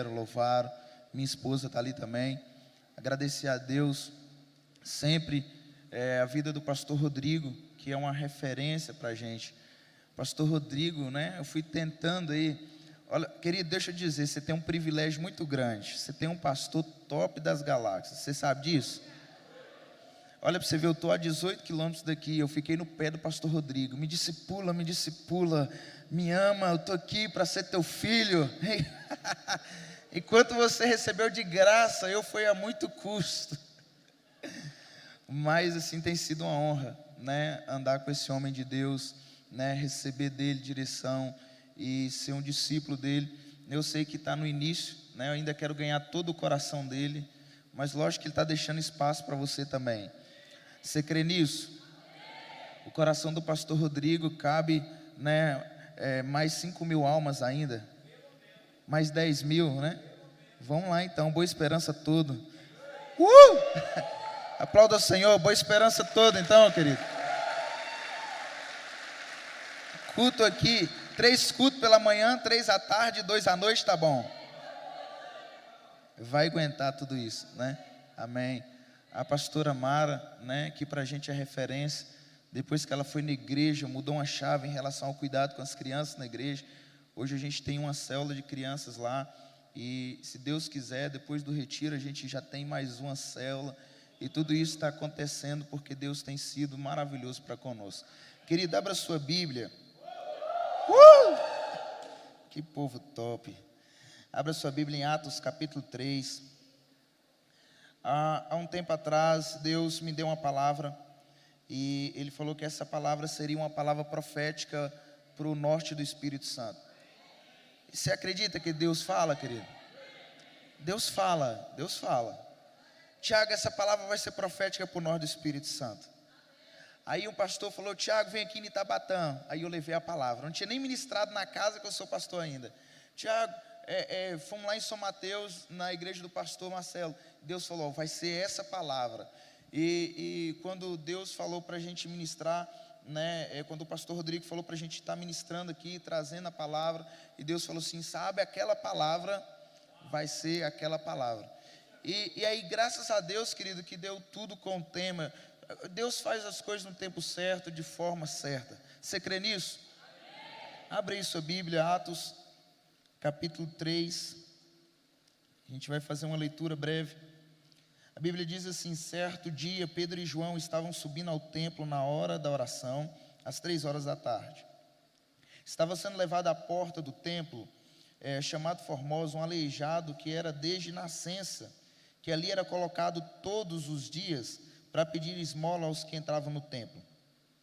louvaram, minha esposa está ali também. Agradecer a Deus sempre a vida do pastor Rodrigo, que é uma referência para a gente. Pastor Rodrigo, né? Eu fui tentando aí. Olha, querido, deixa eu dizer, você tem um privilégio muito grande. Você tem um pastor top das galáxias. Você sabe disso? Olha para você ver, eu estou a 18 quilômetros daqui. Eu fiquei no pé do pastor Rodrigo. Me discipula, me ama. Eu estou aqui para ser teu filho. Enquanto você recebeu de graça, eu fui a muito custo. Mas assim tem sido uma honra, né? Andar com esse homem de Deus, né? Receber dele direção e ser um discípulo dele. Eu sei que está no início, né? Eu ainda quero ganhar todo o coração dele, mas lógico que ele está deixando espaço para você também. Você crê nisso? O coração do pastor Rodrigo cabe, né? Mais 5.000 almas ainda, mais 10.000, né? Vamos lá então, Boa Esperança todo. Aplauda o Senhor, Boa Esperança toda então, querido. Culto aqui, 3 cultos pela manhã, 3 à tarde, 2 à noite, tá bom? Vai aguentar tudo isso, né? Amém. A pastora Mara, né, que pra gente é referência, depois que ela foi na igreja, mudou uma chave em relação ao cuidado com as crianças na igreja. Hoje a gente tem uma célula de crianças lá, e se Deus quiser, depois do retiro a gente já tem mais uma célula. E tudo isso está acontecendo porque Deus tem sido maravilhoso para conosco. Querido, abra sua Bíblia. Que povo top. Abra sua Bíblia em Atos capítulo 3. Há um tempo atrás, Deus me deu uma palavra. E Ele falou que essa palavra seria uma palavra profética para o norte do Espírito Santo. E você acredita que Deus fala, querido? Deus fala, Deus fala. Tiago, essa palavra vai ser profética para o norte do Espírito Santo. Aí um pastor falou, Tiago, vem aqui em Itabatã. Aí eu levei a palavra. Não tinha nem ministrado na casa que eu sou pastor ainda. Tiago, fomos lá em São Mateus, na igreja do pastor Marcelo. Deus falou, vai ser essa palavra. E quando Deus falou para a gente ministrar, né, quando o pastor Rodrigo falou para a gente estar ministrando aqui, trazendo a palavra, e Deus falou assim, sabe, aquela palavra vai ser aquela palavra. E aí, graças a Deus, querido, que deu tudo com o tema. Deus faz as coisas no tempo certo, de forma certa. Você crê nisso? Abre aí sua Bíblia, Atos, capítulo 3. A gente vai fazer uma leitura breve. A Bíblia diz assim, certo dia, Pedro e João estavam subindo ao templo na hora da oração, às 3 horas da tarde. Estava sendo levado à porta do templo, chamado Formosa, um aleijado que era desde nascença, que ali era colocado todos os dias para pedir esmola aos que entravam no templo.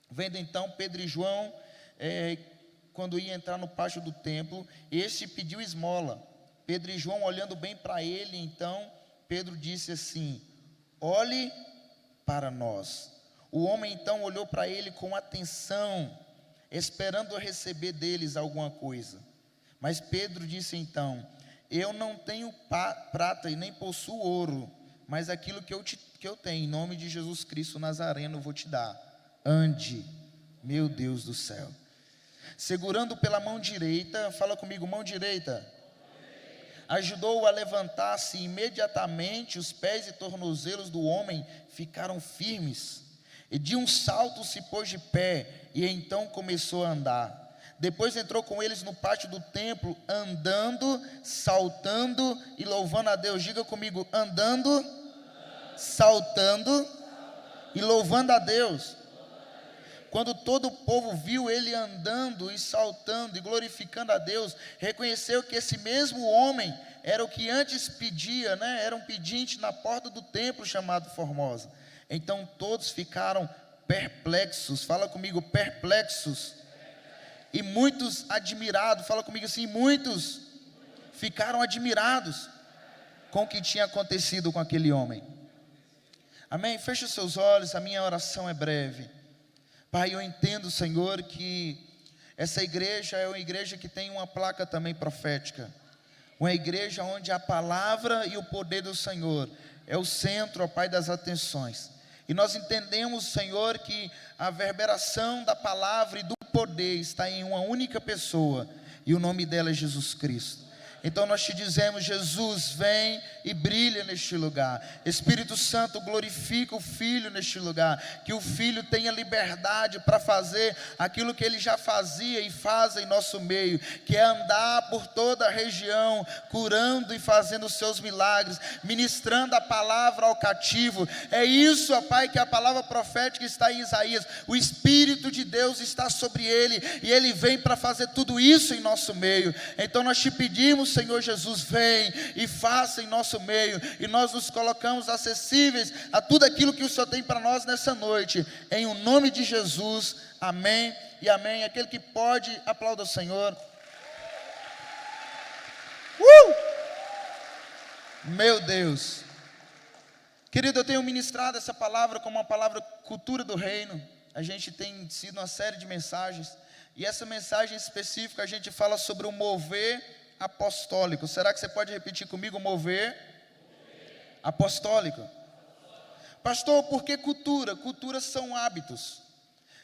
Vendo então Pedro e João, quando ia entrar no pátio do templo, este pediu esmola. Pedro e João olhando bem para ele, então Pedro disse assim, olhe para nós. O homem então olhou para ele com atenção, esperando receber deles alguma coisa. Mas Pedro disse então, eu não tenho prata e nem possuo ouro, mas aquilo que eu tenho, em nome de Jesus Cristo Nazareno, eu vou te dar. Ande, meu Deus do céu. Segurando pela mão direita, fala comigo, mão direita. Ajudou-o a levantar-se, e imediatamente os pés e tornozelos do homem ficaram firmes. E de um salto se pôs de pé, e então começou a andar. Depois entrou com eles no pátio do templo, andando, saltando e louvando a Deus. Diga comigo, andando, saltando e louvando a Deus. Quando todo o povo viu ele andando e saltando e glorificando a Deus, reconheceu que esse mesmo homem era o que antes pedia, né? Era um pedinte na porta do templo chamado Formosa. Então todos ficaram perplexos, fala comigo, perplexos. E muitos admirados, fala comigo assim, muitos ficaram admirados com o que tinha acontecido com aquele homem. Amém? Feche os seus olhos, a minha oração é breve. Pai, eu entendo, Senhor, que essa igreja é uma igreja que tem uma placa também profética. Uma igreja onde a palavra e o poder do Senhor é o centro, ó Pai, das atenções. E nós entendemos, Senhor, que a reverberação da palavra e do poder está em uma única pessoa, e o nome dela é Jesus Cristo. Então nós te dizemos: Jesus, vem e brilha neste lugar. Espírito Santo, glorifica o Filho neste lugar, que o Filho tenha liberdade para fazer aquilo que Ele já fazia e faz em nosso meio, que é andar por toda a região, curando e fazendo os seus milagres, ministrando a palavra ao cativo. É isso, ó Pai, que a palavra profética está em Isaías: o Espírito de Deus está sobre Ele, e Ele vem para fazer tudo isso em nosso meio. Então nós te pedimos, Senhor Jesus, vem e faça em nosso meio, e nós nos colocamos acessíveis a tudo aquilo que o Senhor tem para nós nessa noite, em o nome de Jesus, amém e amém. Aquele que pode, aplauda o Senhor. Meu Deus, querido, eu tenho ministrado essa palavra como uma palavra cultura do reino. A gente tem sido uma série de mensagens, e essa mensagem específica a gente fala sobre o mover apostólico. Será que você pode repetir comigo? Mover apostólico. Pastor, por que cultura? Culturas são hábitos.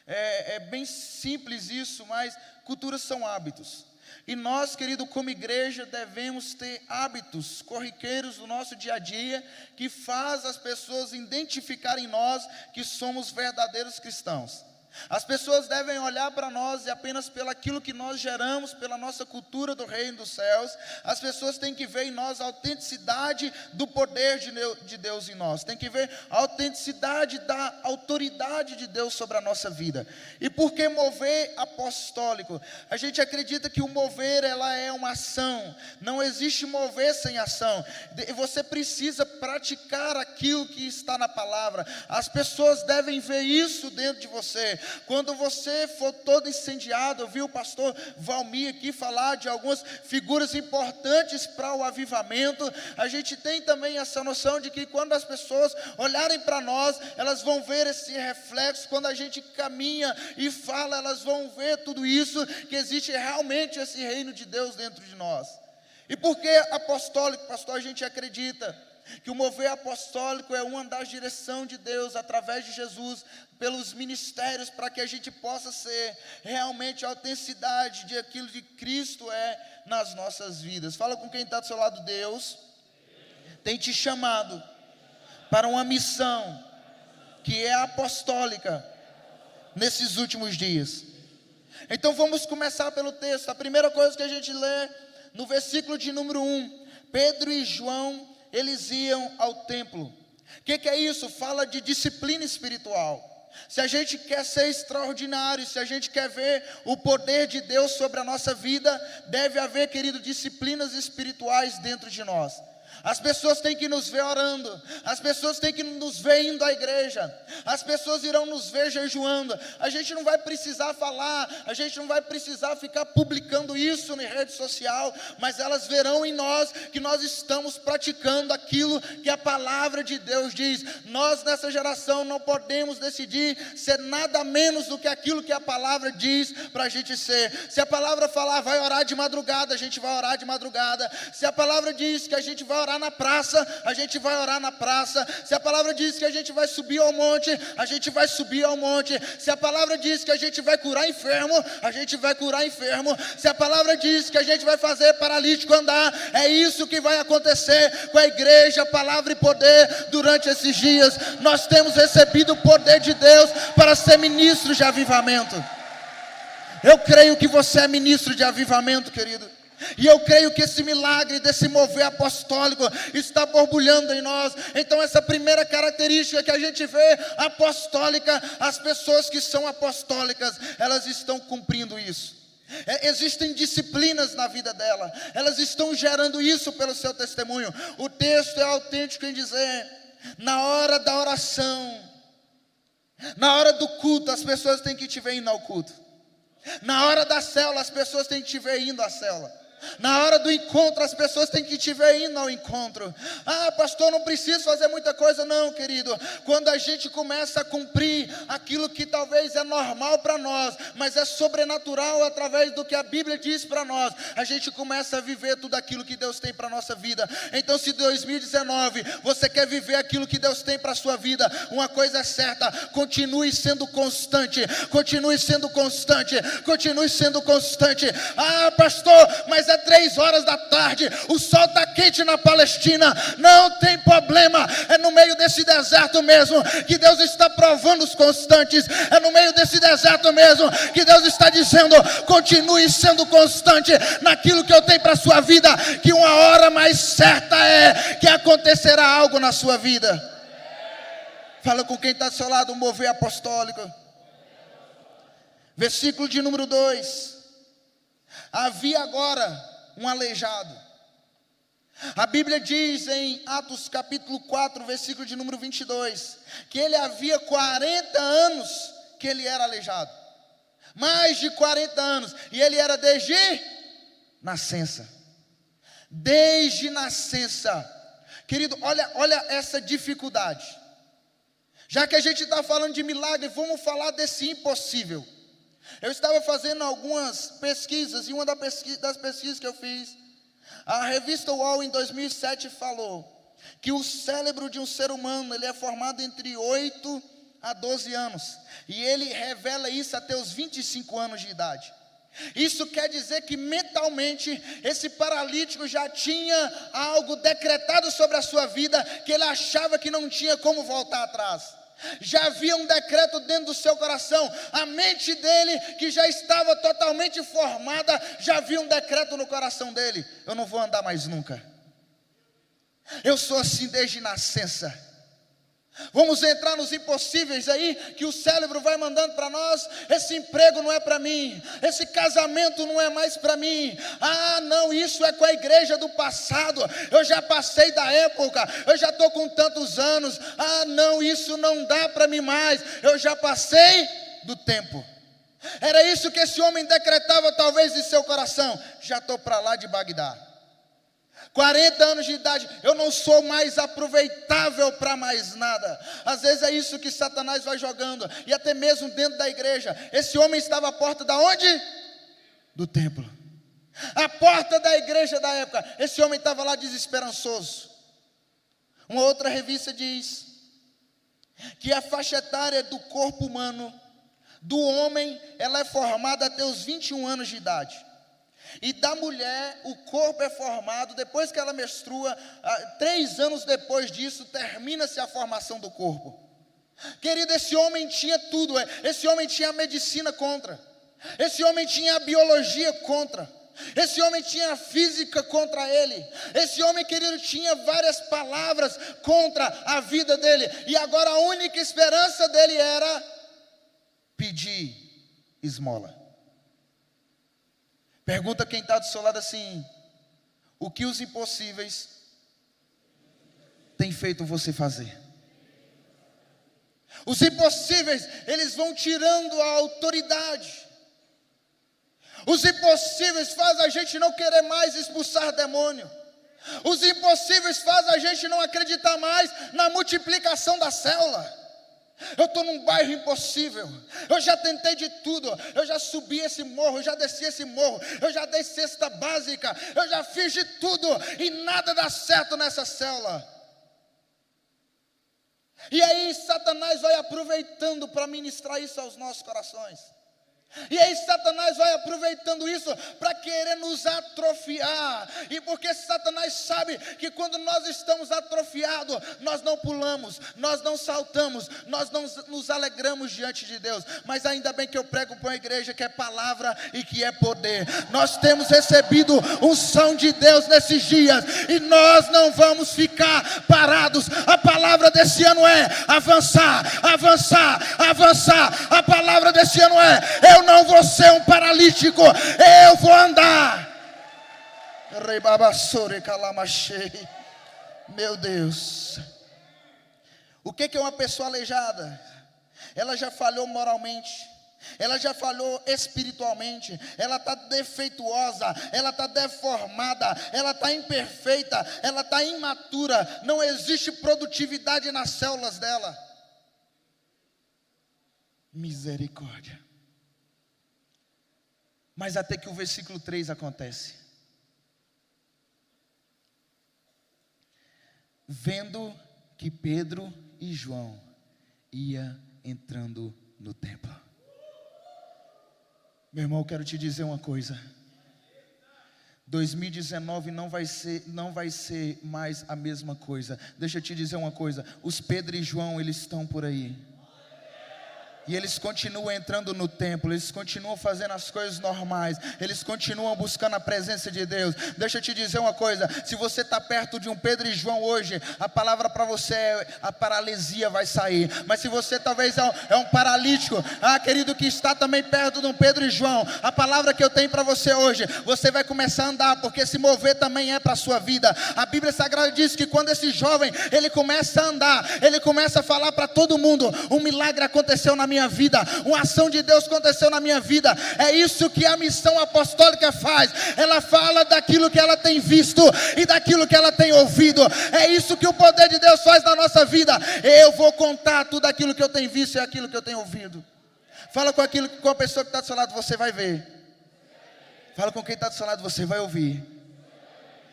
É bem simples isso, mas culturas são hábitos. E nós, querido, como igreja, devemos ter hábitos corriqueiros no nosso dia a dia, que faz as pessoas identificarem em nós que somos verdadeiros cristãos. As pessoas devem olhar para nós e apenas pelo aquilo que nós geramos, pela nossa cultura do reino dos céus. As pessoas têm que ver em nós a autenticidade do poder de Deus em nós. Tem que ver a autenticidade da autoridade de Deus sobre a nossa vida. E por que mover apostólico? A gente acredita que o mover, ela é uma ação. Não existe mover sem ação. E você precisa praticar aquilo que está na palavra. As pessoas devem ver isso dentro de você. Quando você for todo incendiado, eu vi o pastor Valmir aqui falar de algumas figuras importantes para o avivamento. A gente tem também essa noção de que quando as pessoas olharem para nós, elas vão ver esse reflexo. Quando a gente caminha e fala, elas vão ver tudo isso, que existe realmente esse reino de Deus dentro de nós. E por que apostólico, pastor? A gente acredita que o mover apostólico é uma das direções de Deus através de Jesus, pelos ministérios, para que a gente possa ser realmente a autenticidade de aquilo que Cristo é nas nossas vidas. Fala com quem está do seu lado. Deus tem te chamado para uma missão que é apostólica nesses últimos dias. Então vamos começar pelo texto. A primeira coisa que a gente lê no versículo de número 1, Pedro e João, eles iam ao templo. O que é isso? Fala de disciplina espiritual. Se a gente quer ser extraordinário, se a gente quer ver o poder de Deus sobre a nossa vida, deve haver, querido, disciplinas espirituais dentro de nós. As pessoas têm que nos ver orando, as pessoas têm que nos ver indo à igreja, as pessoas irão nos ver jejuando. A gente não vai precisar falar, a gente não vai precisar ficar publicando isso na rede social, mas elas verão em nós que nós estamos praticando aquilo que a palavra de Deus diz. Nós nessa geração não podemos decidir ser nada menos do que aquilo que a palavra diz para a gente ser. Se a palavra falar vai orar de madrugada, a gente vai orar de madrugada. Se a palavra diz que a gente vai orar na praça, a gente vai orar na praça. Se a palavra diz que a gente vai subir ao monte, a gente vai subir ao monte. Se a palavra diz que a gente vai curar enfermo, a gente vai curar enfermo. Se a palavra diz que a gente vai fazer paralítico andar, é isso que vai acontecer com a igreja, palavra e poder durante esses dias. Nós temos recebido o poder de Deus para ser ministros de avivamento. Eu creio que você é ministro de avivamento, querido. E eu creio que esse milagre desse mover apostólico está borbulhando em nós. Então essa primeira característica que a gente vê apostólica, as pessoas que são apostólicas, elas estão cumprindo isso. Existem disciplinas na vida dela, elas estão gerando isso pelo seu testemunho. O texto é autêntico em dizer, na hora da oração, na hora do culto, as pessoas têm que te ver indo ao culto. Na hora da célula, as pessoas têm que te ver indo à célula. Na hora do encontro, as pessoas têm que te ver indo ao encontro. Ah, pastor, não preciso fazer muita coisa. Não, querido. Quando a gente começa a cumprir aquilo que talvez é normal para nós, mas é sobrenatural através do que a Bíblia diz para nós, a gente começa a viver tudo aquilo que Deus tem para a nossa vida. Então, se 2019 você quer viver aquilo que Deus tem para a sua vida, uma coisa é certa: continue sendo constante. Continue sendo constante. Continue sendo constante. Ah, pastor, mas é 3 horas da tarde, o sol está quente na Palestina, não tem problema, é no meio desse deserto mesmo que Deus está provando os constantes, é no meio desse deserto mesmo que Deus está dizendo: continue sendo constante naquilo que eu tenho para a sua vida, que uma hora mais certa é que acontecerá algo na sua vida. Fala com quem está do seu lado, um mover apostólico. Versículo de número 2. Havia agora um aleijado. A Bíblia diz em Atos capítulo 4, versículo de número 22, que ele havia 40 anos que ele era aleijado. Mais de 40 anos. E ele era desde nascença. Desde nascença. Querido, olha essa dificuldade. Já que a gente está falando de milagre, vamos falar desse impossível. Eu estava fazendo algumas pesquisas, e uma das pesquisas que eu fiz, a revista UOL em 2007 falou que o cérebro de um ser humano, ele é formado entre 8 a 12 anos, e ele revela isso até os 25 anos de idade. Isso quer dizer que mentalmente esse paralítico já tinha algo decretado sobre a sua vida, que ele achava que não tinha como voltar atrás. Já havia um decreto dentro do seu coração, a mente dele, que já estava totalmente formada, já havia um decreto no coração dele: eu não vou andar mais nunca, eu sou assim desde nascença. Vamos entrar nos impossíveis aí, que o cérebro vai mandando para nós. Esse emprego não é para mim, esse casamento não é mais para mim. Ah não, isso é com a igreja do passado, eu já passei da época, eu já estou com tantos anos. Ah não, isso não dá para mim mais, eu já passei do tempo. Era isso que esse homem decretava talvez em seu coração: já estou para lá de Bagdá. 40 anos de idade, eu não sou mais aproveitável para mais nada. Às vezes é isso que Satanás vai jogando, e até mesmo dentro da igreja. Esse homem estava à porta da onde? Do templo. A porta da igreja da época. Esse homem estava lá desesperançoso. Uma outra revista diz que a faixa etária do corpo humano, do homem, ela é formada até os 21 anos de idade. E da mulher, o corpo é formado, depois que ela menstrua, 3 anos depois disso, termina-se a formação do corpo. Querido, esse homem tinha tudo, esse homem tinha a medicina contra, esse homem tinha a biologia contra, esse homem tinha a física contra ele, esse homem, querido, tinha várias palavras contra a vida dele, e agora a única esperança dele era pedir esmola. Pergunta quem está do seu lado assim: o que os impossíveis têm feito você fazer? Os impossíveis, eles vão tirando a autoridade. Os impossíveis fazem a gente não querer mais expulsar demônio. Os impossíveis fazem a gente não acreditar mais na multiplicação da célula. Eu estou num bairro impossível, eu já tentei de tudo, eu já subi esse morro, eu já desci esse morro, eu já dei cesta básica, eu já fiz de tudo, e nada dá certo nessa célula. E aí Satanás vai aproveitando para ministrar isso aos nossos corações. E aí Satanás vai aproveitando isso para querer nos atrofiar. E porque Satanás sabe que quando nós estamos atrofiados, nós não pulamos, nós não saltamos, nós não nos alegramos diante de Deus. Mas ainda bem que eu prego para uma igreja que é palavra e que é poder. Nós temos recebido unção de Deus nesses dias, e nós não vamos ficar parados. A palavra desse ano é avançar, avançar, avançar. A palavra desse ano é: eu não vou ser um paralítico, eu vou andar. Meu Deus. O que é uma pessoa aleijada? Ela já falhou moralmente, ela já falhou espiritualmente, ela está defeituosa, ela está deformada, ela está imperfeita, ela está imatura, não existe produtividade nas células dela. Misericórdia. Mas até que o versículo 3 acontece. Vendo que Pedro e João ia entrando no templo. Meu irmão, eu quero te dizer uma coisa. 2019 não vai ser mais a mesma coisa. Deixa eu te dizer uma coisa, os Pedro e João, eles estão por aí. E eles continuam entrando no templo, eles continuam fazendo as coisas normais, eles continuam buscando a presença de Deus. Deixa eu te dizer uma coisa, se você está perto de um Pedro e João hoje, a palavra para você é: a paralisia vai sair. Mas se você talvez é um paralítico, querido, que está também perto de um Pedro e João, a palavra que eu tenho para você hoje: você vai começar a andar, porque se mover também é para a sua vida. A Bíblia Sagrada diz que quando esse jovem, ele começa a andar, ele começa a falar para todo mundo: um milagre aconteceu na minha vida, uma ação de Deus aconteceu na minha vida. É isso que a missão apostólica faz. Ela fala daquilo que ela tem visto e daquilo que ela tem ouvido. É isso que o poder de Deus faz na nossa vida. Eu vou contar tudo aquilo que eu tenho visto e aquilo que eu tenho ouvido. Fala com a pessoa que está do seu lado, você vai ver. Fala com quem está do seu lado, você vai ouvir.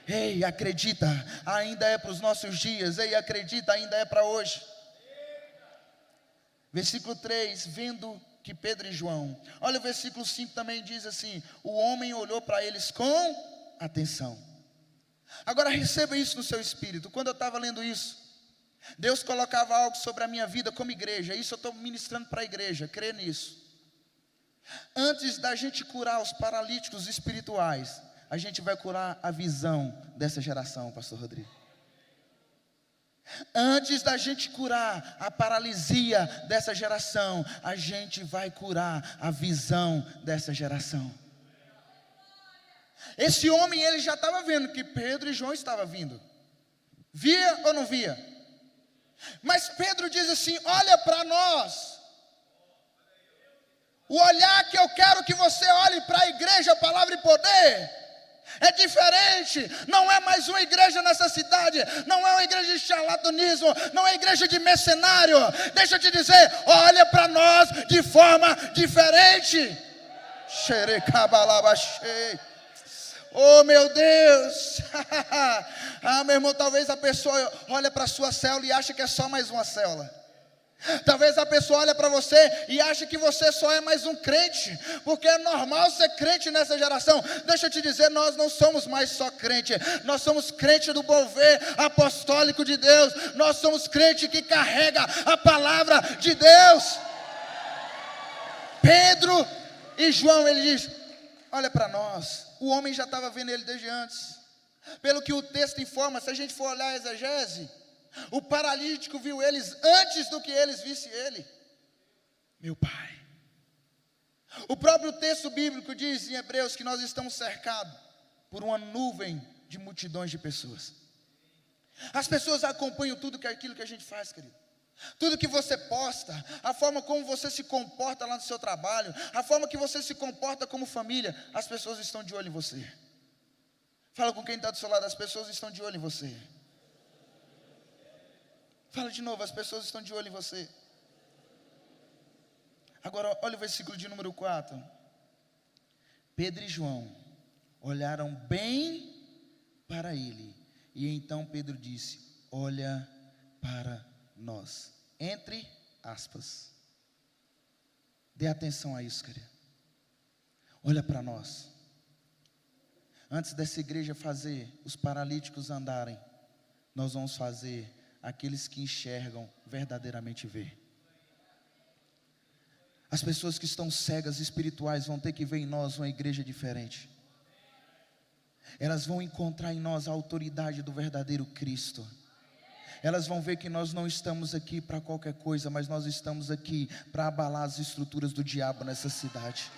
Ei, acredita, ainda é para os nossos dias. Ei, acredita, ainda é para hoje. Versículo 3, vendo que Pedro e João, olha o versículo 5 também diz assim: o homem olhou para eles com atenção. Agora receba isso no seu espírito. Quando eu estava lendo isso, Deus colocava algo sobre a minha vida como igreja. Isso eu estou ministrando para a igreja, crê nisso. Antes da gente curar os paralíticos espirituais, a gente vai curar a visão dessa geração, pastor Rodrigo. Antes da gente curar a paralisia dessa geração, a gente vai curar a visão dessa geração. Esse homem, ele já estava vendo que Pedro e João estavam vindo. Via ou não via? Mas Pedro diz assim: olha para nós. O olhar que eu quero que você olhe para a igreja, palavra e poder, é diferente. Não é mais uma igreja nessa cidade, não é uma igreja de charlatanismo, não é igreja de mercenário. Deixa eu te dizer, olha para nós de forma diferente. Oh meu Deus. Meu irmão, talvez a pessoa olha para a sua célula e acha que é só mais uma célula. Talvez a pessoa olhe para você e ache que você só é mais um crente, porque é normal ser crente nessa geração. Deixa eu te dizer, nós não somos mais só crente, nós somos crente do mover apostólico de Deus. Nós somos crente que carrega a palavra de Deus. Pedro e João, ele diz: olha para nós. O homem já estava vendo ele desde antes. Pelo que o texto informa, se a gente for olhar a exegese, o paralítico viu eles antes do que eles vissem ele. Meu Pai. O próprio texto bíblico diz em Hebreus que nós estamos cercados por uma nuvem de multidões de pessoas. As pessoas acompanham tudo aquilo que a gente faz, querido. Tudo que você posta, a forma como você se comporta lá no seu trabalho, a forma que você se comporta como família, as pessoas estão de olho em você. Fala com quem está do seu lado, as pessoas estão de olho em você. Fala de novo, as pessoas estão de olho em você. Agora, olha o versículo de número 4. Pedro e João olharam bem para ele. E então Pedro disse: olha para nós. Entre aspas. Dê atenção a isso, querido. Olha para nós. Antes dessa igreja fazer os paralíticos andarem, nós vamos fazer aqueles que enxergam verdadeiramente ver. As pessoas que estão cegas espirituais vão ter que ver em nós uma igreja diferente. Elas vão encontrar em nós a autoridade do verdadeiro Cristo. Elas vão ver que nós não estamos aqui para qualquer coisa, mas nós estamos aqui para abalar as estruturas do diabo nessa cidade.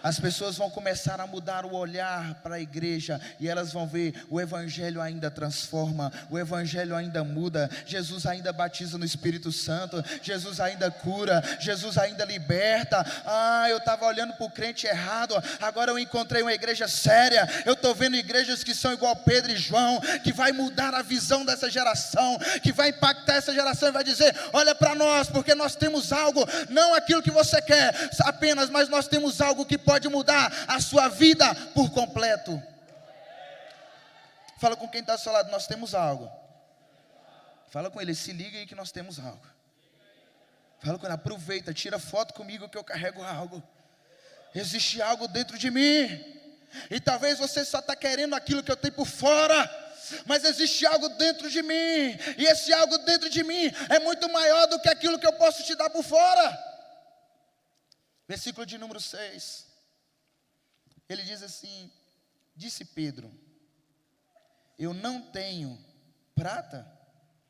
As pessoas vão começar a mudar o olhar para a igreja, e elas vão ver, o evangelho ainda transforma, o evangelho ainda muda, Jesus ainda batiza no Espírito Santo, Jesus ainda cura, Jesus ainda liberta. Eu estava olhando para o crente errado, agora eu encontrei uma igreja séria. Eu estou vendo igrejas que são igual Pedro e João, que vai mudar a visão dessa geração, que vai impactar essa geração e vai dizer: olha para nós, porque nós temos algo, não aquilo que você quer apenas, mas nós temos algo que pode mudar a sua vida por completo. Fala com quem está ao seu lado, nós temos algo. Fala com ele, se liga aí que nós temos algo. Fala com ele, aproveita, tira foto comigo que eu carrego algo. Existe algo dentro de mim. E talvez você só está querendo aquilo que eu tenho por fora, mas existe algo dentro de mim, e esse algo dentro de mim é muito maior do que aquilo que eu posso te dar por fora. Versículo de número 6, ele diz assim: disse Pedro, eu não tenho prata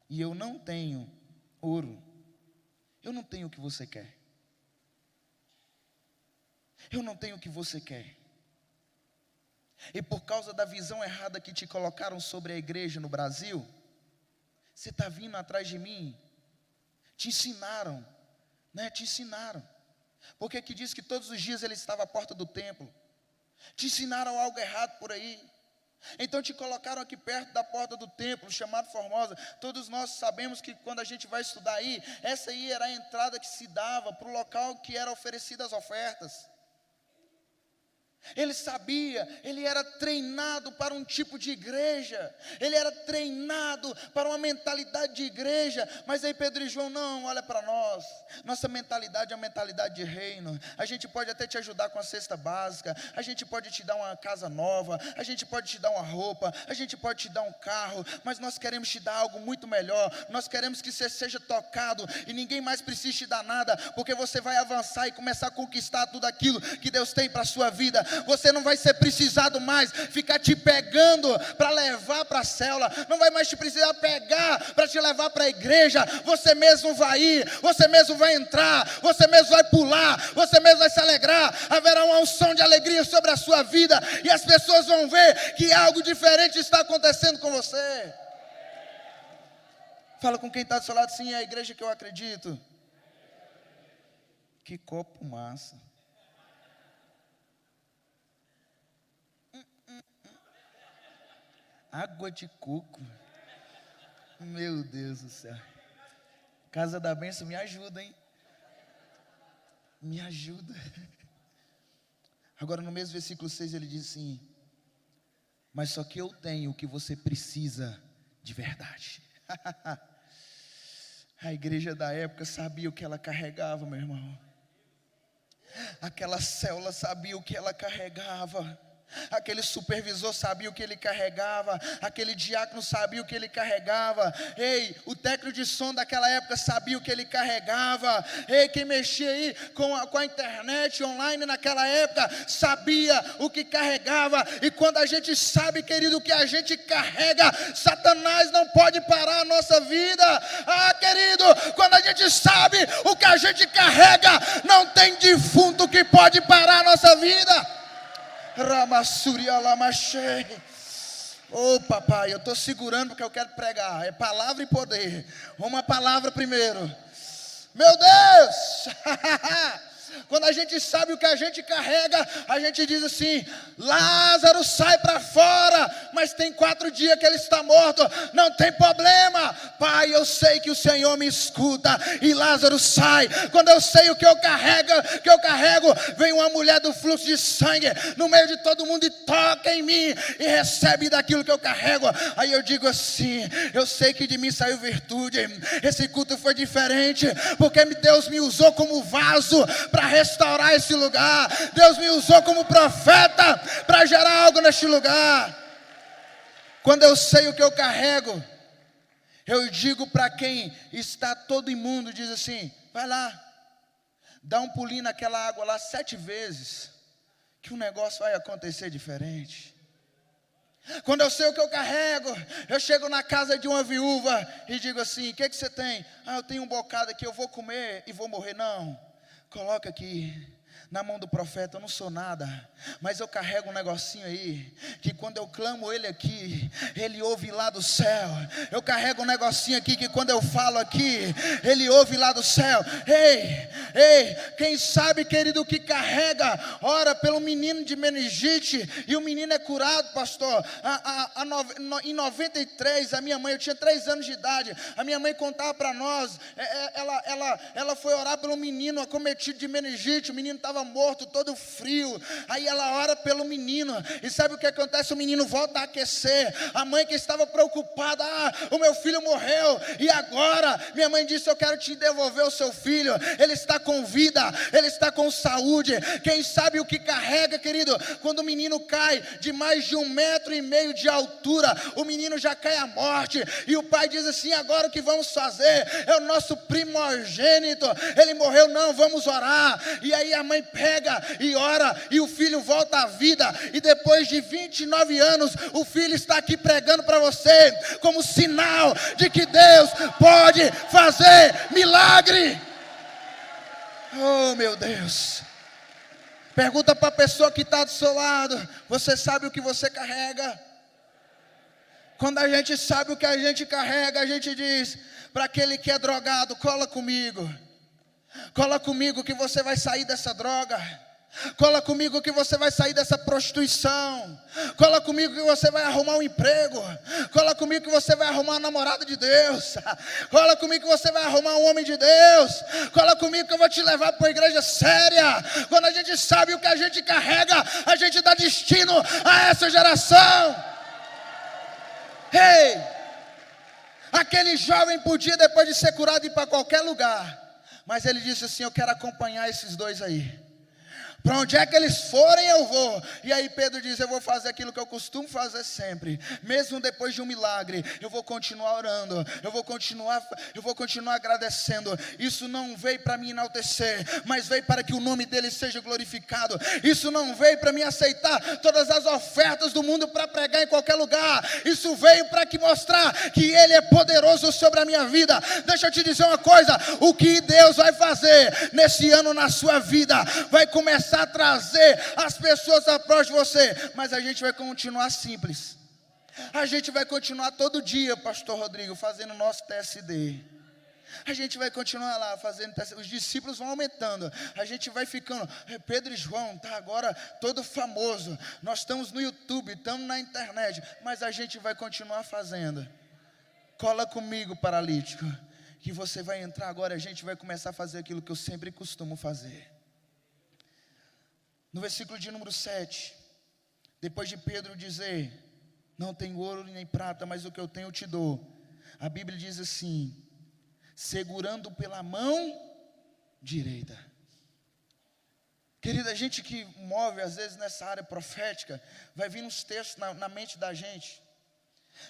e eu não tenho ouro, eu não tenho o que você quer, eu não tenho o que você quer. E por causa da visão errada que te colocaram sobre a igreja no Brasil, você está vindo atrás de mim, te ensinaram, né? Te ensinaram, porque que diz que todos os dias ele estava à porta do templo, te ensinaram algo errado por aí. Então te colocaram aqui perto da porta do templo, chamado Formosa. Todos nós sabemos que quando a gente vai estudar aí, essa aí era a entrada que se dava para o local que era oferecidas as ofertas. Ele sabia, ele era treinado para um tipo de igreja, ele era treinado para uma mentalidade de igreja. Mas aí Pedro e João, não, olha para nós, nossa mentalidade é uma mentalidade de reino. A gente pode até te ajudar com a cesta básica, a gente pode te dar uma casa nova, a gente pode te dar uma roupa, a gente pode te dar um carro, mas nós queremos te dar algo muito melhor. Nós queremos que você seja tocado e ninguém mais precise te dar nada, porque você vai avançar e começar a conquistar tudo aquilo que Deus tem para a sua vida. Você não vai ser precisado mais ficar te pegando para levar para a célula, não vai mais te precisar pegar para te levar para a igreja. Você mesmo vai ir, você mesmo vai entrar, você mesmo vai pular, você mesmo vai se alegrar. Haverá uma unção de alegria sobre a sua vida, e as pessoas vão ver que algo diferente está acontecendo com você. Fala com quem está do seu lado assim: é a igreja que eu acredito. Que copo massa. Água de coco. Meu Deus do céu. Casa da Bênção, me ajuda, hein? Me ajuda. Agora no mesmo versículo 6 ele diz assim: mas só que eu tenho o que você precisa de verdade. A igreja da época sabia o que ela carregava, meu irmão. Aquela célula sabia o que ela carregava. Aquele supervisor sabia o que ele carregava, aquele diácono sabia o que ele carregava. Ei, o técnico de som daquela época sabia o que ele carregava. Ei, quem mexia aí com a internet online naquela época sabia o que carregava. E quando a gente sabe, querido, o que a gente carrega, Satanás não pode parar a nossa vida. Ah, querido, quando a gente sabe o que a gente carrega, não tem defunto que pode parar a nossa vida. Oh papai, eu estou segurando porque eu quero pregar. É palavra e poder. Uma palavra primeiro. Meu Deus. Quando a gente sabe o que a gente carrega, a gente diz assim: Lázaro, sai para fora. Mas tem 4 dias que ele está morto. Não tem problema, pai, eu sei que o Senhor me escuta. E Lázaro sai. Quando eu sei o que eu carrego, vem uma mulher do fluxo de sangue no meio de todo mundo e toca em mim e recebe daquilo que eu carrego. Aí eu digo assim: eu sei que de mim saiu virtude. Esse culto foi diferente porque Deus me usou como vaso para restaurar esse lugar. Deus me usou como profeta para gerar algo neste lugar. Quando eu sei o que eu carrego, eu digo para quem está todo imundo, diz assim: vai lá, dá um pulinho naquela água lá 7 vezes, que o negócio vai acontecer diferente. Quando eu sei o que eu carrego, eu chego na casa de uma viúva e digo assim: o que você tem? Ah, eu tenho um bocado aqui, eu vou comer e vou morrer. Não, coloca aqui na mão do profeta. Eu não sou nada, mas eu carrego um negocinho aí, que quando eu clamo ele aqui, ele ouve lá do céu. Eu carrego um negocinho aqui, que quando eu falo aqui, ele ouve lá do céu. Ei, quem sabe, querido, que carrega, ora pelo menino de meningite, e o menino é curado, pastor. Em 93, a minha mãe, eu tinha 3 anos de idade, a minha mãe contava para nós, ela foi orar pelo menino acometido de meningite. O menino estava estava morto, todo frio. Aí ela ora pelo menino, e sabe o que acontece? O menino volta a aquecer. A mãe que estava preocupada, o meu filho morreu, e agora? Minha mãe disse, eu quero te devolver o seu filho, ele está com vida, ele está com saúde. Quem sabe o que carrega, querido? Quando o menino cai de mais de 1,5 metro de altura, o menino já cai à morte, e o pai diz assim, agora o que vamos fazer? É o nosso primogênito, ele morreu, não, vamos orar. E aí a mãe pega e ora, e o filho volta à vida, e depois de 29 anos, o filho está aqui pregando para você, como sinal de que Deus pode fazer milagre. Oh meu Deus. Pergunta para a pessoa que está do seu lado, você sabe o que você carrega? Quando a gente sabe o que a gente carrega, a gente diz para aquele que é drogado, cola comigo que você vai sair dessa droga. Cola comigo que você vai sair dessa prostituição. Cola comigo que você vai arrumar um emprego. Cola comigo que você vai arrumar uma namorada de Deus. Cola comigo que você vai arrumar um homem de Deus. Cola comigo que eu vou te levar para uma igreja séria. Quando a gente sabe o que a gente carrega, a gente dá destino a essa geração. Ei, aquele jovem podia, depois de ser curado, ir para qualquer lugar, mas ele disse assim, eu quero acompanhar esses dois aí. Para onde é que eles forem eu vou. E aí Pedro diz, eu vou fazer aquilo que eu costumo fazer sempre. Mesmo depois de um milagre, eu vou continuar orando, eu vou continuar agradecendo. Isso não veio para me enaltecer, mas veio para que o nome dele seja glorificado. Isso não veio para me aceitar todas as ofertas do mundo para pregar em qualquer lugar. Isso veio para que mostrar que ele é poderoso sobre a minha vida. Deixa eu te dizer uma coisa, o que Deus vai fazer nesse ano na sua vida, vai começar a trazer as pessoas atrás de você, mas a gente vai continuar simples. A gente vai continuar todo dia, pastor Rodrigo, fazendo nosso TSD. A gente vai continuar lá fazendo TSD. Os discípulos vão aumentando. A gente vai ficando. Pedro e João tá agora todo famoso. Nós estamos no YouTube, estamos na internet, mas a gente vai continuar fazendo. Cola comigo, paralítico, que você vai entrar agora. A gente vai começar a fazer aquilo que eu sempre costumo fazer. No versículo de número 7, depois de Pedro dizer, não tenho ouro nem prata, mas o que eu tenho eu te dou, a Bíblia diz assim, segurando pela mão direita. Querida, a gente que move às vezes nessa área profética, vai vir uns textos na mente da gente.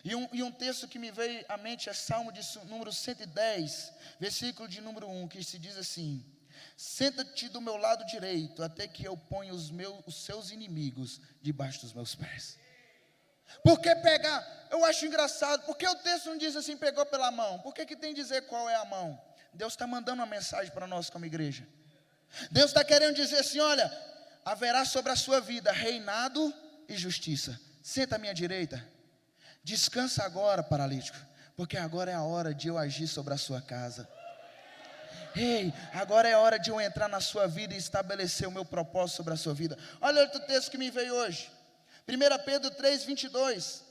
E um texto que me veio à mente é Salmo de número 110, versículo de número 1, que se diz assim, senta-te do meu lado direito, até que eu ponha os seus inimigos debaixo dos meus pés. Por que pegar? Eu acho engraçado, porque o texto não diz assim, pegou pela mão. Por que tem que dizer qual é a mão? Deus está mandando uma mensagem para nós como igreja. Deus está querendo dizer assim, olha, haverá sobre a sua vida reinado e justiça. Senta à minha direita, descansa agora, paralítico, porque agora é a hora de eu agir sobre a sua casa. Ei, agora é hora de eu entrar na sua vida e estabelecer o meu propósito sobre a sua vida. Olha outro texto que me veio hoje, 1 Pedro 3, 22.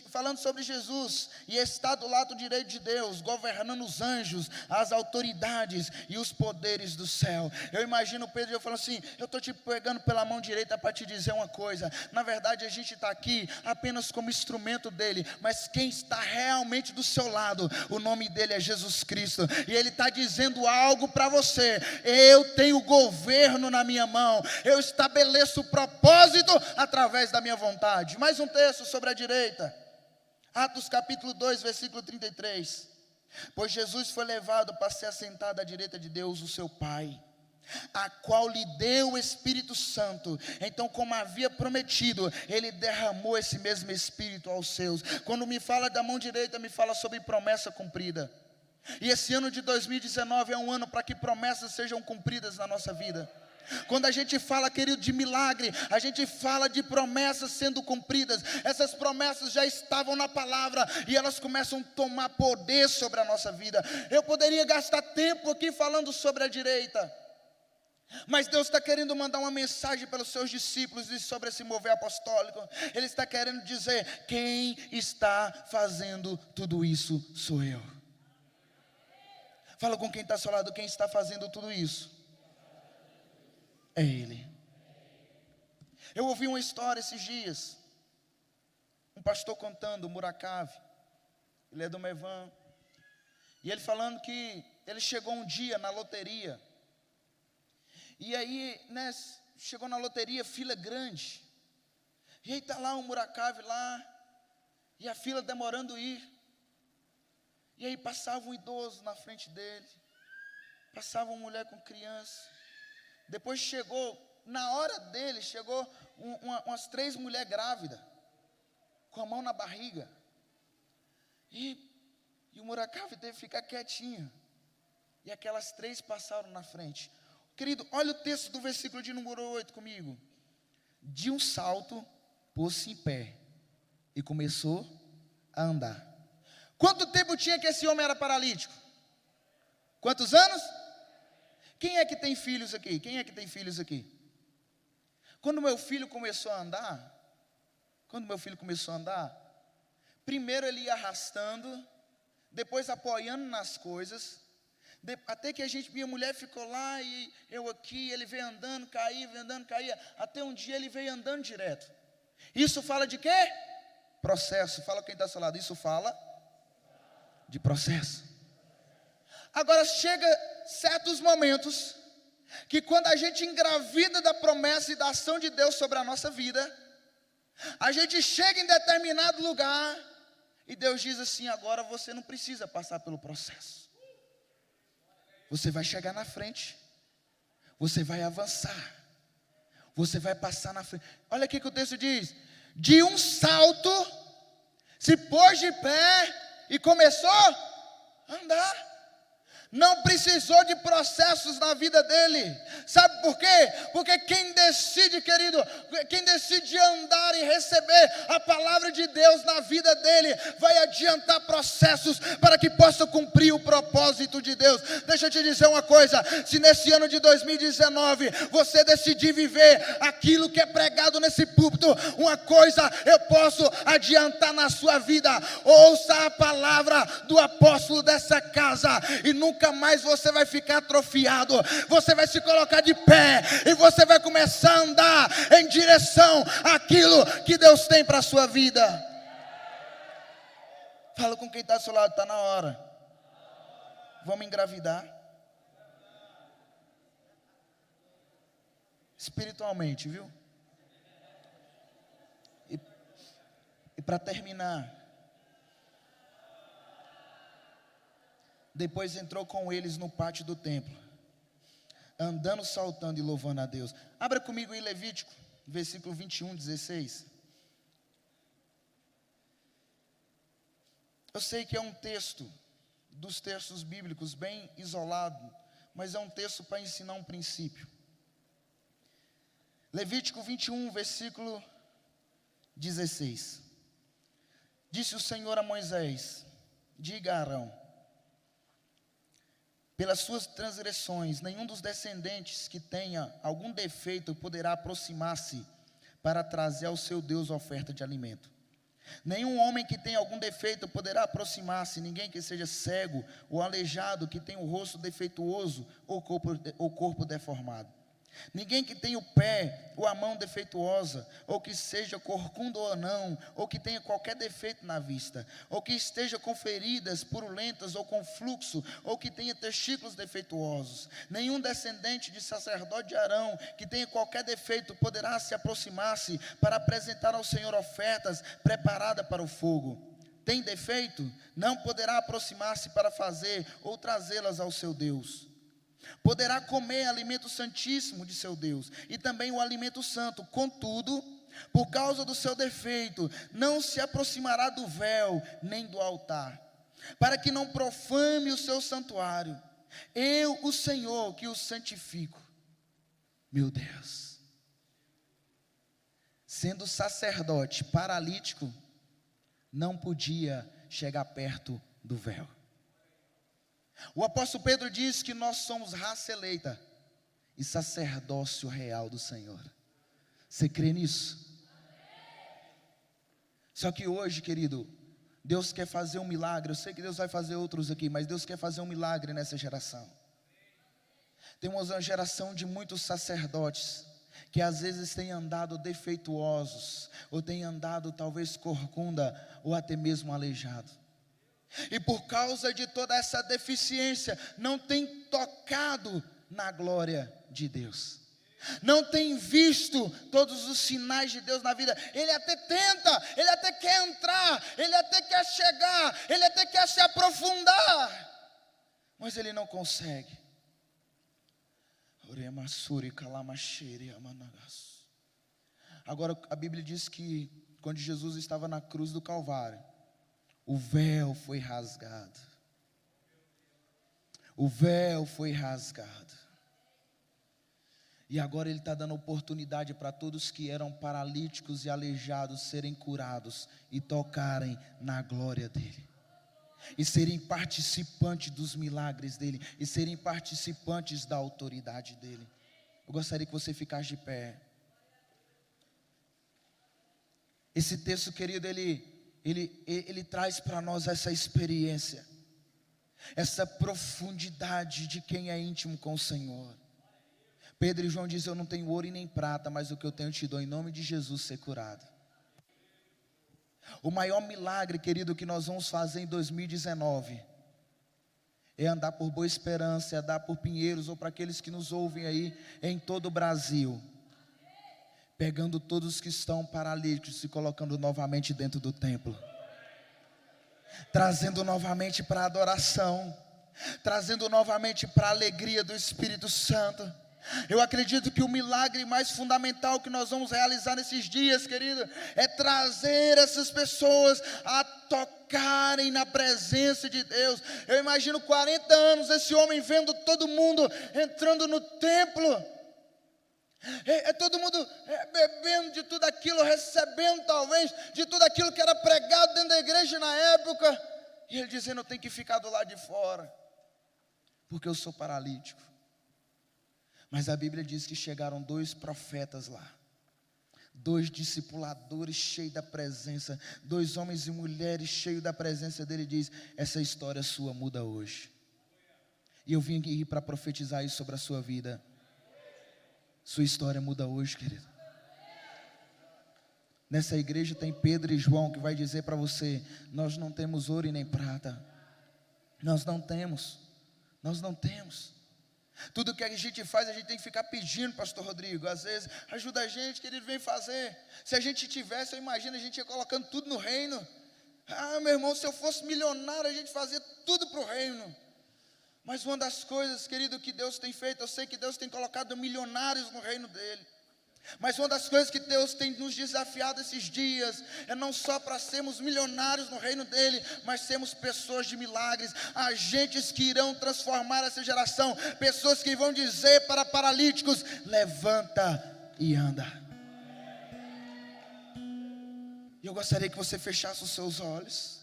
Falando sobre Jesus, e está do lado direito de Deus, governando os anjos, as autoridades e os poderes do céu. Eu imagino Pedro falando assim, eu estou te pegando pela mão direita para te dizer uma coisa, na verdade a gente está aqui apenas como instrumento dele, mas quem está realmente do seu lado, o nome dele é Jesus Cristo, e ele está dizendo algo para você, eu tenho governo na minha mão, eu estabeleço o propósito através da minha vontade. Mais um texto sobre a direita, Atos capítulo 2, versículo 33, pois Jesus foi levado para ser assentado à direita de Deus, o seu Pai, a qual lhe deu o Espírito Santo. Então, como havia prometido, ele derramou esse mesmo Espírito aos seus. Quando me fala da mão direita, me fala sobre promessa cumprida, e esse ano de 2019 é um ano para que promessas sejam cumpridas na nossa vida. Quando a gente fala, querido, de milagre, a gente fala de promessas sendo cumpridas. Essas promessas já estavam na palavra e elas começam a tomar poder sobre a nossa vida. Eu poderia gastar tempo aqui falando sobre a direita, mas Deus está querendo mandar uma mensagem pelos seus discípulos e sobre esse mover apostólico. Ele está querendo dizer, quem está fazendo tudo isso sou eu. Fala com quem está ao seu lado, quem está fazendo tudo isso é Ele. Eu ouvi uma história esses dias, um pastor contando, o Murakabe, ele é do Mevan, e ele falando que ele chegou um dia na loteria, e aí, né, chegou na loteria, fila grande, e aí está lá o Murakabe lá, e a fila demorando ir, e aí passava um idoso na frente dele, passava uma mulher com criança, depois chegou, na hora dele, chegou umas 3 mulheres grávidas, com a mão na barriga, e o Murakabe teve que ficar quietinho, e aquelas 3 passaram na frente. Querido, olha o texto do versículo de número 8 comigo. De um salto, pôs-se em pé, e começou a andar. Quanto tempo tinha que esse homem era paralítico? Quantos anos? Quem é que tem filhos aqui? Quem é que tem filhos aqui? Quando meu filho começou a andar, primeiro ele ia arrastando, depois apoiando nas coisas, até que minha mulher ficou lá e eu aqui, ele veio andando, caía, até um dia ele veio andando direto. Isso fala de quê? Processo. Fala quem está ao seu lado, isso fala de processo. Agora chega certos momentos que quando a gente engravida da promessa e da ação de Deus sobre a nossa vida, a gente chega em determinado lugar e Deus diz assim: agora você não precisa passar pelo processo, você vai chegar na frente, você vai avançar, você vai passar na frente. Olha aqui que o texto diz: de um salto se pôs de pé e começou a andar. Não precisou de processos na vida dele. Sabe por quê? Porque quem decide, querido, quem decide andar e receber a palavra de Deus na vida dele, vai adiantar processos para que possa cumprir o propósito de Deus. Deixa eu te dizer uma coisa: se nesse ano de 2019 você decidir viver aquilo que é pregado nesse púlpito, uma coisa eu posso adiantar na sua vida: ouça a palavra do apóstolo dessa casa e nunca mais você vai ficar atrofiado. Você vai se colocar de pé e você vai começar a andar em direção àquilo que Deus tem para a sua vida. Fala com quem está do seu lado: está na hora. Vamos engravidar espiritualmente, viu? E para terminar, depois entrou com eles no pátio do templo, andando, saltando e louvando a Deus. Abra comigo em Levítico, versículo 21, 16. Eu sei que é um texto dos textos bíblicos bem isolado, mas é um texto para ensinar um princípio. Levítico 21, versículo 16. Disse o Senhor a Moisés: diga a Arão: pelas suas transgressões, nenhum dos descendentes que tenha algum defeito poderá aproximar-se para trazer ao seu Deus oferta de alimento. Nenhum homem que tenha algum defeito poderá aproximar-se, ninguém que seja cego ou aleijado, que tenha o rosto defeituoso ou corpo deformado. Ninguém que tenha o pé ou a mão defeituosa, ou que seja corcundo ou não, ou que tenha qualquer defeito na vista, ou que esteja com feridas purulentas ou com fluxo, ou que tenha testículos defeituosos. Nenhum descendente de sacerdote de Arão que tenha qualquer defeito poderá se aproximar-se para apresentar ao Senhor ofertas preparadas para o fogo. Tem defeito? Não poderá aproximar-se para fazer ou trazê-las ao seu Deus. Poderá comer alimento santíssimo de seu Deus, e também o alimento santo. Contudo, por causa do seu defeito, não se aproximará do véu, nem do altar, para que não profane o seu santuário. Eu, o Senhor, que o santifico. Meu Deus. Sendo sacerdote paralítico, não podia chegar perto do véu. O apóstolo Pedro diz que nós somos raça eleita e sacerdócio real do Senhor. Você crê nisso? Só que hoje, querido, Deus quer fazer um milagre. Eu sei que Deus vai fazer outros aqui, mas Deus quer fazer um milagre nessa geração. Temos uma geração de muitos sacerdotes que às vezes têm andado defeituosos, ou têm andado talvez corcunda, ou até mesmo aleijado. E por causa de toda essa deficiência, não tem tocado na glória de Deus. Não tem visto todos os sinais de Deus na vida. Ele até tenta, ele até quer entrar, ele até quer chegar, ele até quer se aprofundar, mas ele não consegue. Agora a Bíblia diz que quando Jesus estava na cruz do Calvário, o véu foi rasgado. O véu foi rasgado. E agora Ele está dando oportunidade para todos que eram paralíticos e aleijados serem curados e tocarem na glória dEle. E serem participantes dos milagres dEle. E serem participantes da autoridade dEle. Eu gostaria que você ficasse de pé. Esse texto, querido, ele traz para nós essa experiência, essa profundidade de quem é íntimo com o Senhor. Pedro e João dizem: eu não tenho ouro e nem prata, mas o que eu tenho eu te dou, em nome de Jesus, ser curado. O maior milagre, querido, que nós vamos fazer em 2019 é andar por Boa Esperança, é andar por Pinheiros, ou para aqueles que nos ouvem aí em todo o Brasil, pegando todos que estão paralíticos e colocando novamente dentro do templo, trazendo novamente para a adoração, trazendo novamente para a alegria do Espírito Santo. Eu acredito que o milagre mais fundamental que nós vamos realizar nesses dias, querido, é trazer essas pessoas a tocarem na presença de Deus. Eu imagino 40 anos esse homem vendo todo mundo entrando no templo, todo mundo bebendo de tudo aquilo, recebendo talvez de tudo aquilo que era pregado dentro da igreja na época, e ele dizendo: eu tenho que ficar do lado de fora, porque eu sou paralítico. Mas a Bíblia diz que chegaram 2 profetas lá, 2 discipuladores cheios da presença, 2 homens e mulheres cheios da presença dele, e diz: essa história sua muda hoje. E eu vim aqui para profetizar isso sobre a sua vida. Sua história muda hoje, querido. Nessa igreja tem Pedro e João que vai dizer para você: nós não temos ouro e nem prata. Nós não temos. Tudo que a gente faz, a gente tem que ficar pedindo, pastor Rodrigo. Às vezes, ajuda a gente, que ele vem fazer. Se a gente tivesse, eu imagino, a gente ia colocando tudo no reino. Meu irmão, se eu fosse milionário, a gente fazia tudo para o reino. Mas uma das coisas, querido, que Deus tem feito, eu sei que Deus tem colocado milionários no reino dele. Mas uma das coisas que Deus tem nos desafiado esses dias é não só para sermos milionários no reino dele, mas sermos pessoas de milagres, agentes que irão transformar essa geração, pessoas que vão dizer para paralíticos: levanta e anda. E eu gostaria que você fechasse os seus olhos.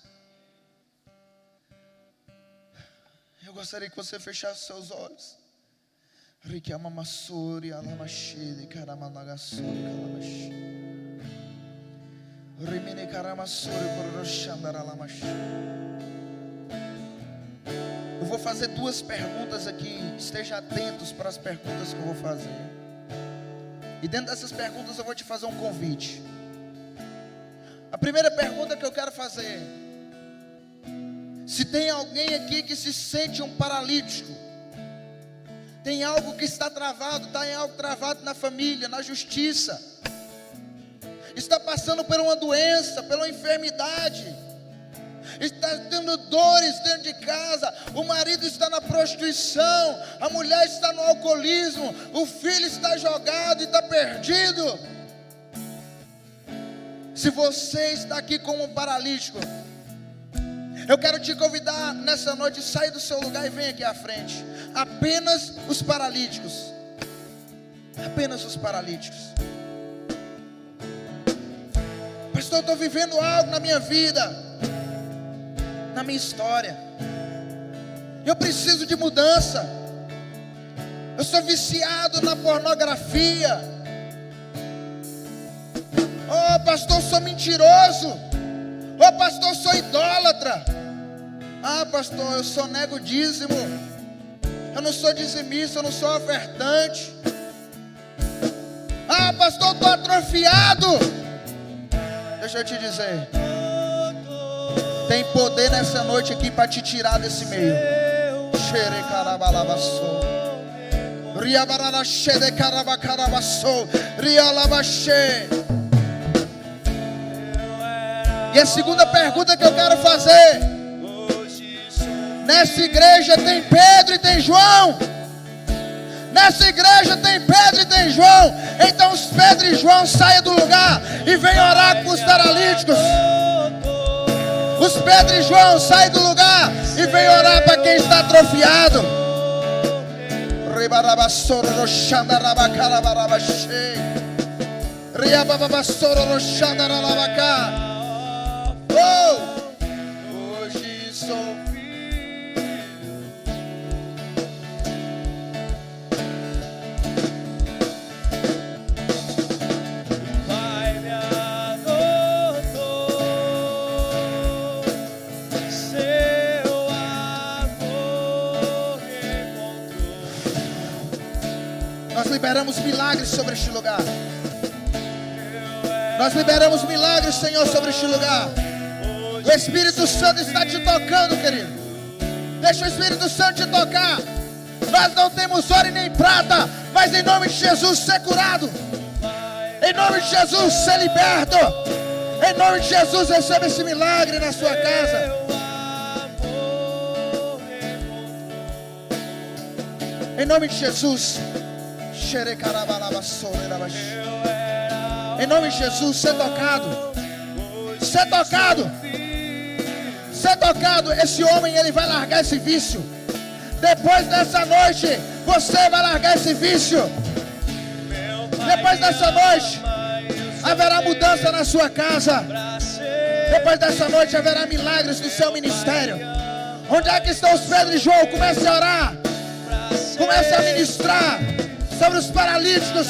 Eu gostaria que você fechasse os seus olhos. Eu vou fazer 2 perguntas aqui. Esteja atentos para as perguntas que eu vou fazer. E dentro dessas perguntas eu vou te fazer um convite. A primeira pergunta que eu quero fazer: se tem alguém aqui que se sente um paralítico, tem algo que está travado, tem algo travado na família, na justiça, está passando por uma doença, por uma enfermidade, está tendo dores dentro de casa, o marido está na prostituição, a mulher está no alcoolismo, o filho está jogado e está perdido. Se você está aqui como um paralítico, eu quero te convidar nessa noite: saia do seu lugar e venha aqui à frente. Apenas os paralíticos. Apenas os paralíticos. Pastor, eu estou vivendo algo na minha vida, na minha história. Eu preciso de mudança. Eu sou viciado na pornografia. Oh, pastor, eu sou mentiroso. Oh, pastor, eu sou idólatra. Pastor, eu só nego o dízimo. Eu não sou dizimista, eu não sou ofertante. Ah, pastor, eu estou atrofiado. Deixa eu te dizer, tem poder nessa noite aqui para te tirar desse meio. E a segunda pergunta que eu quero fazer: nessa igreja tem Pedro e tem João? Nessa igreja tem Pedro e tem João. Então os Pedro e João saiam do lugar e venham orar com os paralíticos. Os Pedro e João saem do lugar e venham orar para quem está atrofiado. Oh, hoje sou Nós liberamos milagres sobre este lugar. Nós liberamos milagres, Senhor, sobre este lugar. O Espírito Santo está te tocando, querido. Deixa o Espírito Santo te tocar. Nós não temos ouro e nem prata, mas em nome de Jesus ser curado. Em nome de Jesus ser liberto. Em nome de Jesus receba esse milagre na sua casa. Em nome de Jesus. Em nome de Jesus, ser tocado. Ser tocado. Ser tocado. Esse homem, ele vai largar esse vício. Depois dessa noite, você vai largar esse vício. Depois dessa noite, haverá mudança na sua casa. Depois dessa noite, haverá milagres no seu ministério. Onde é que estão os Pedro e João? Comece a orar. Comece a ministrar sobre os paralíticos.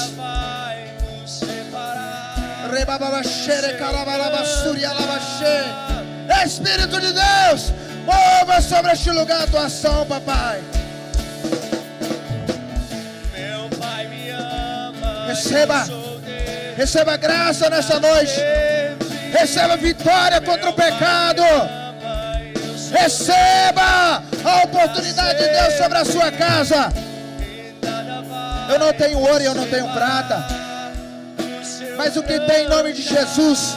Espírito de Deus, mova sobre este lugar a tua ação, papai. Receba graça nessa noite. Receba vitória contra o pecado. Receba a oportunidade de Deus sobre a sua casa. Eu não tenho ouro e eu não tenho prata, mas o que tem em nome de Jesus,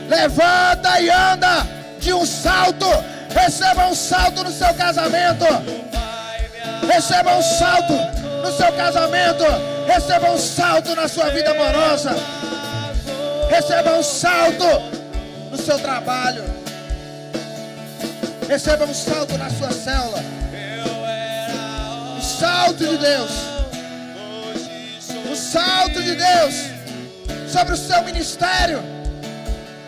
levanta e anda de um salto. Receba um salto no seu casamento. Receba um salto no seu casamento. Receba um salto na sua vida amorosa. Receba um salto no seu trabalho. Receba um salto na sua célula. Um salto de Deus. Um salto de Deus sobre o seu ministério.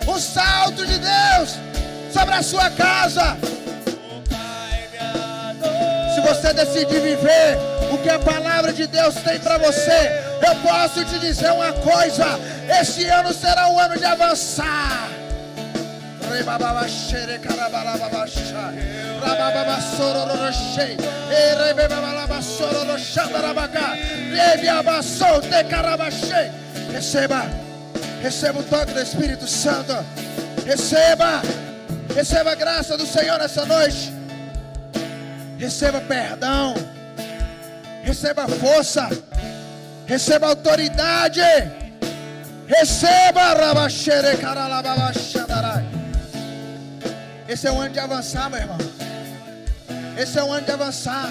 Um salto de Deus sobre a sua casa. Se você decidir viver o que a palavra de Deus tem para você, eu posso te dizer uma coisa: este ano será um ano de avançar. Receba o toque do Espírito Santo. Receba a graça do Senhor nessa noite. Receba perdão. Receba força. Receba autoridade. Receba. Esse é o ano de avançar, meu irmão. Esse é o ano de avançar.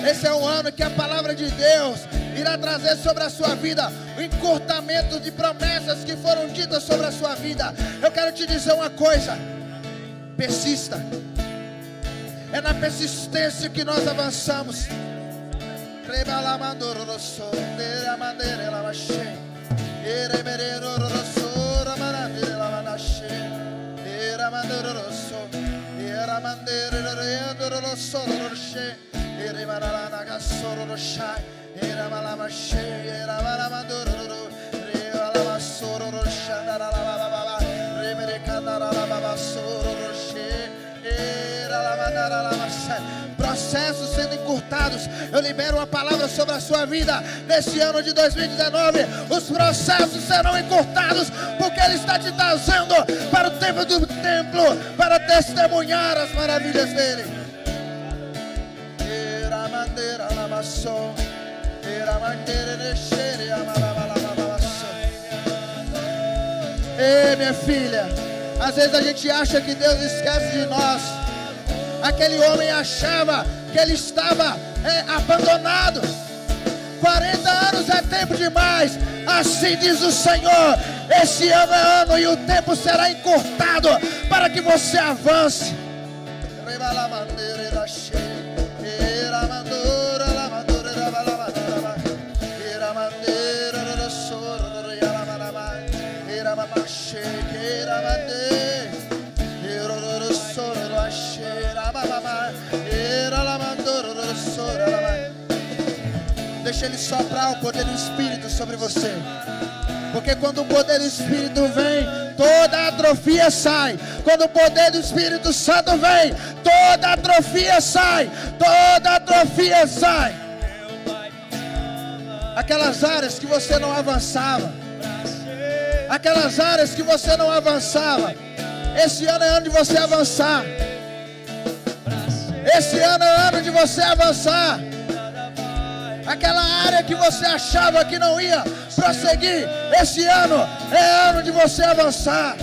Esse é o ano que a palavra de Deus irá trazer sobre a sua vida o encurtamento de promessas que foram ditas sobre a sua vida. Eu quero te dizer uma coisa: persista. É na persistência que nós avançamos. processos sendo encurtados. Eu libero uma palavra sobre a sua vida nesse ano de 2019. Os processos serão encurtados, porque Ele está te trazendo para o tempo do templo, para testemunhar as maravilhas dEle. Ei, minha filha, às vezes a gente acha que Deus esquece de nós. Aquele homem achava que ele estava abandonado. 40 anos é tempo demais. Assim diz o Senhor: esse ano é ano e o tempo será encurtado para que você avance. Deixa Ele soprar o poder do Espírito sobre você. Porque quando o poder do Espírito vem, toda atrofia sai. Quando o poder do Espírito Santo vem, toda atrofia sai. Toda atrofia sai. Aquelas áreas que você não avançava. Aquelas áreas que você não avançava. Esse ano é ano de você avançar. Esse ano é ano de você avançar. Aquela área que você achava que não ia prosseguir, esse ano é ano de você avançar.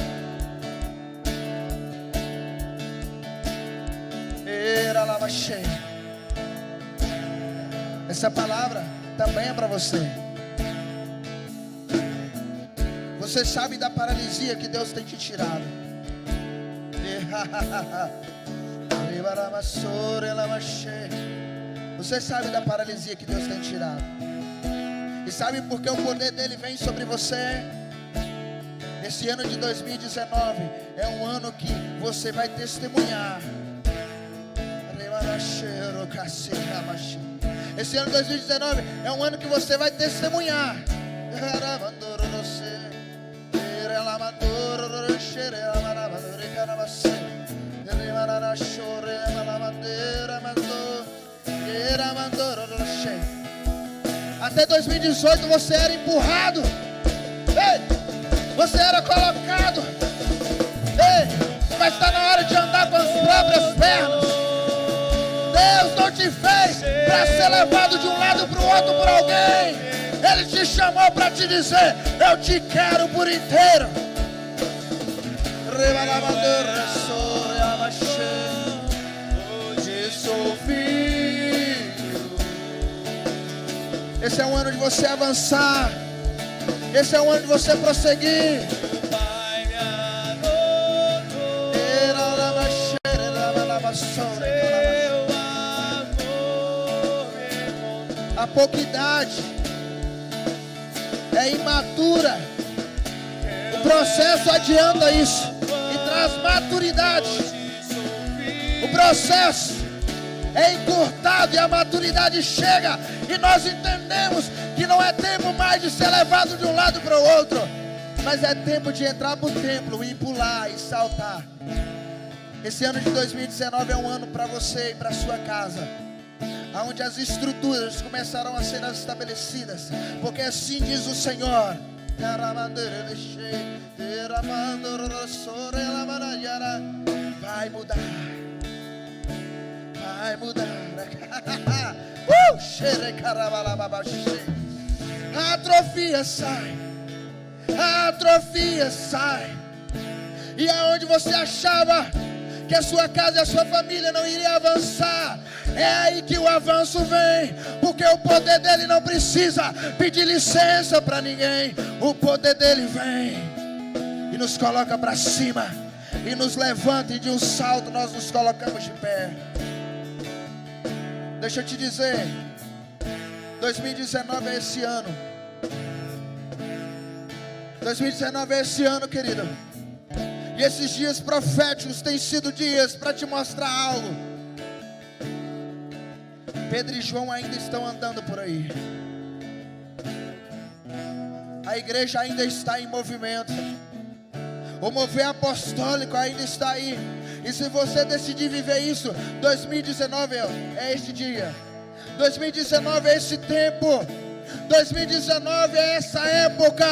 Essa palavra também é para você. Você sabe da paralisia que Deus tem te tirado. Você sabe da paralisia que Deus tem tirado. E sabe por que o poder dele vem sobre você? Esse ano de 2019 é um ano que você vai testemunhar. Esse ano de 2019 é um ano que você vai testemunhar. Até 2018 você era empurrado. Ei, você era colocado. Ei, mas está na hora de andar com as próprias pernas. Deus não te fez para ser levado de um lado para o outro por alguém. Ele te chamou para te dizer: eu te quero por inteiro. Esse é um ano de você avançar. Esse é um ano de você prosseguir. A pouca idade é imatura. O processo adianta isso e traz maturidade. O processo é encurtado e a maturidade chega, e nós entendemos que não é tempo mais de ser levado de um lado para o outro, mas é tempo de entrar para o templo e pular e saltar. Esse ano de 2019 é um ano para você e para sua casa, onde as estruturas começarão a ser estabelecidas, porque assim diz o Senhor: vai mudar. Vai mudar. A atrofia sai. A atrofia sai. E aonde você achava que a sua casa e a sua família não iriam avançar, é aí que o avanço vem. Porque o poder dele não precisa pedir licença para ninguém. O poder dele vem e nos coloca para cima, e nos levanta, e de um salto nós nos colocamos de pé. Deixa eu te dizer, 2019 é esse ano. 2019 é esse ano, querido. E esses dias proféticos têm sido dias para te mostrar algo. Pedro e João ainda estão andando por aí. A igreja ainda está em movimento. O mover apostólico ainda está aí. E se você decidir viver isso, 2019 é esse dia. 2019 é esse tempo. 2019 é essa época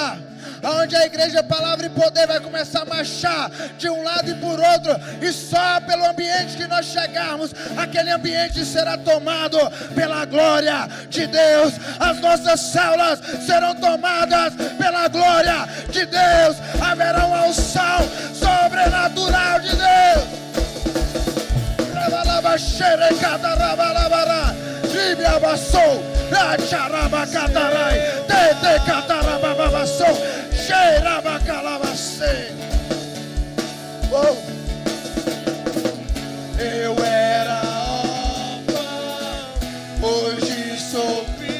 onde a igreja Palavra e Poder vai começar a marchar de um lado e por outro, e só pelo ambiente que nós chegarmos, aquele ambiente será tomado pela glória de Deus. As nossas células serão tomadas pela glória de Deus. Haverá uma unção sobrenatural de Deus. Eu era órfão, hoje sou filho.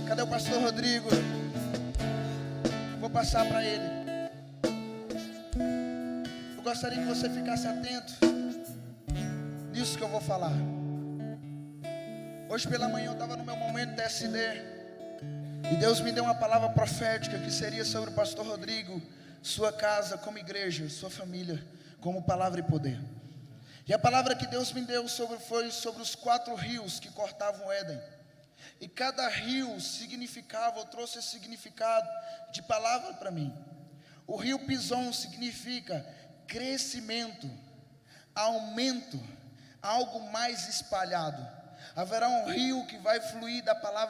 Cadê o pastor Rodrigo? Vou passar para ele. Eu gostaria que você ficasse atento nisso que eu vou falar. Hoje pela manhã eu estava no meu momento TSD, e Deus me deu uma palavra profética que seria sobre o pastor Rodrigo, sua casa como igreja, sua família como palavra e poder. E a palavra que Deus me deu foi sobre os 4 rios que cortavam o Éden. E cada rio significava, ou trouxe esse significado de palavra para mim. O rio Pison significa crescimento, aumento, algo mais espalhado. Haverá um rio que vai fluir da palavra